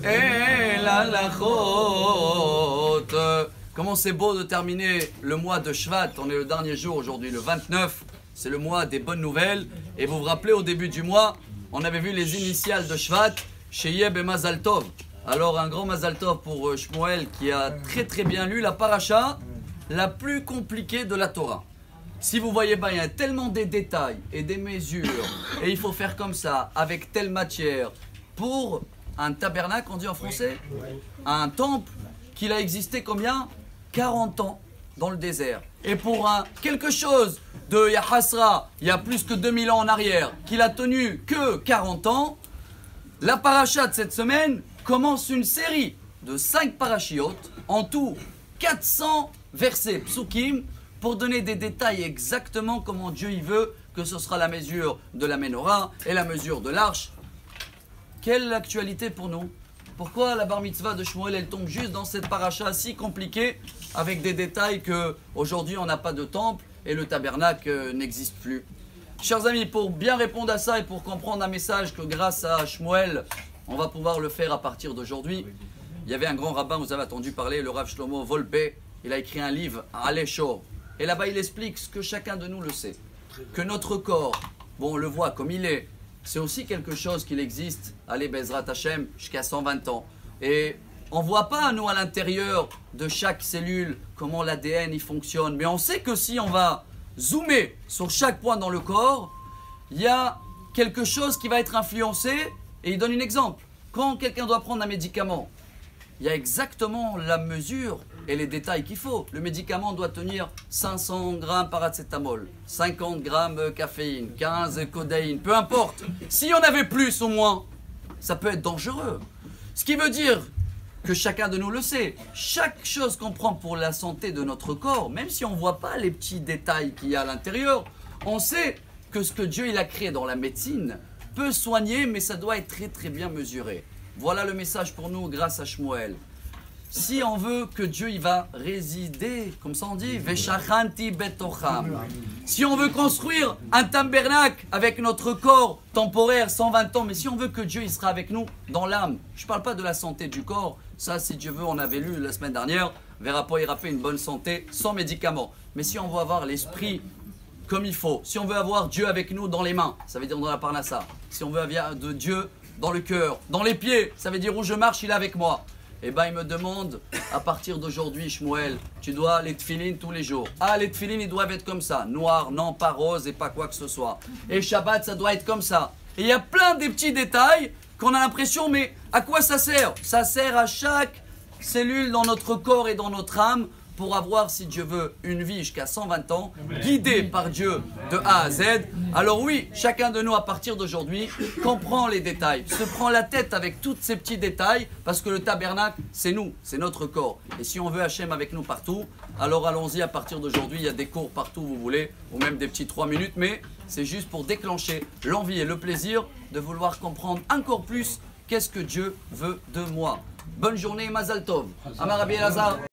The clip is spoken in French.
et l'halachot. Comment c'est beau de terminer le mois de Shvat. On est le dernier jour aujourd'hui, le 29. C'est le mois des bonnes nouvelles. Et vous vous rappelez, au début du mois, on avait vu les initiales de Shvat, Sheyeb et Mazal Tov. Alors un grand Mazal Tov pour Shmuel qui a très très bien lu la paracha la plus compliquée de la Torah. Si vous voyez bien, il y a tellement des détails et des mesures, et il faut faire comme ça, avec telle matière, pour un tabernacle, on dit en français, un temple, qu'il a existé combien? 40 ans dans le désert. Et pour quelque chose de Yahasra, il y a plus que 2000 ans en arrière, qu'il a tenu que 40 ans, la paracha de cette semaine commence une série de 5 parachiotes, en tout 400 versets psukim, pour donner des détails exactement comment Dieu y veut que ce sera la mesure de la menorah et la mesure de l'arche. Quelle actualité pour nous? Pourquoi la bar mitzvah de Shmuel elle tombe juste dans cette paracha si compliquée avec des détails que aujourd'hui on n'a pas de temple et le tabernacle n'existe plus? Chers amis, pour bien répondre à ça et pour comprendre un message que grâce à Shmuel on va pouvoir le faire à partir d'aujourd'hui, il y avait un grand rabbin, vous avez entendu parler, le Rav Shlomo Volpe. Il a écrit un livre, Aleh Shor. Et là-bas, il explique ce que chacun de nous le sait. Que notre corps, bon, on le voit comme il est, c'est aussi quelque chose qu'il existe, allez, Bezrat Hashem, jusqu'à 120 ans. Et on ne voit pas, nous, à l'intérieur de chaque cellule, comment l'ADN il fonctionne. Mais on sait que si on va zoomer sur chaque point dans le corps, il y a quelque chose qui va être influencé. Et il donne un exemple. Quand quelqu'un doit prendre un médicament, il y a exactement la mesure et les détails qu'il faut. Le médicament doit tenir 500 grammes paracétamol, 50 grammes caféine, 15 codéine, peu importe. Si on avait plus ou moins, ça peut être dangereux. Ce qui veut dire que chacun de nous le sait. Chaque chose qu'on prend pour la santé de notre corps, même si on ne voit pas les petits détails qu'il y a à l'intérieur, on sait que ce que Dieu il a créé dans la médecine peut soigner, mais ça doit être très très bien mesuré. Voilà le message pour nous grâce à Shmuel. Si on veut que Dieu il va résider, comme ça on dit, Veshachanti betocham. Si on veut construire un tabernacle avec notre corps temporaire, 120 ans, mais si on veut que Dieu il sera avec nous dans l'âme, je ne parle pas de la santé du corps, ça si Dieu veut, on avait lu la semaine dernière, Verapo ira fait une bonne santé sans médicaments. Mais si on veut avoir l'esprit comme il faut, si on veut avoir Dieu avec nous dans les mains, ça veut dire dans la parnassa, si on veut avoir de Dieu dans le cœur, dans les pieds, ça veut dire où je marche, il est avec moi. Eh bien, il me demande, à partir d'aujourd'hui, Shmuel, tu dois les tefilines tous les jours. Ah, les tefilines, ils doivent être comme ça. Noir, non, pas rose et pas quoi que ce soit. Et Shabbat, ça doit être comme ça. Et il y a plein de petits détails qu'on a l'impression, mais à quoi ça sert? Ça sert à chaque cellule dans notre corps et dans notre âme pour avoir, si Dieu veut, une vie jusqu'à 120 ans, guidée par Dieu de A à Z. Alors oui, chacun de nous, à partir d'aujourd'hui, comprend les détails, se prend la tête avec tous ces petits détails, parce que le tabernacle, c'est nous, c'est notre corps. Et si on veut Hachem avec nous partout, alors allons-y à partir d'aujourd'hui, il y a des cours partout où vous voulez, ou même des petits 3 minutes, mais c'est juste pour déclencher l'envie et le plaisir de vouloir comprendre encore plus qu'est-ce que Dieu veut de moi. Bonne journée, Mazal Tov. Amar Rabbi Elazar.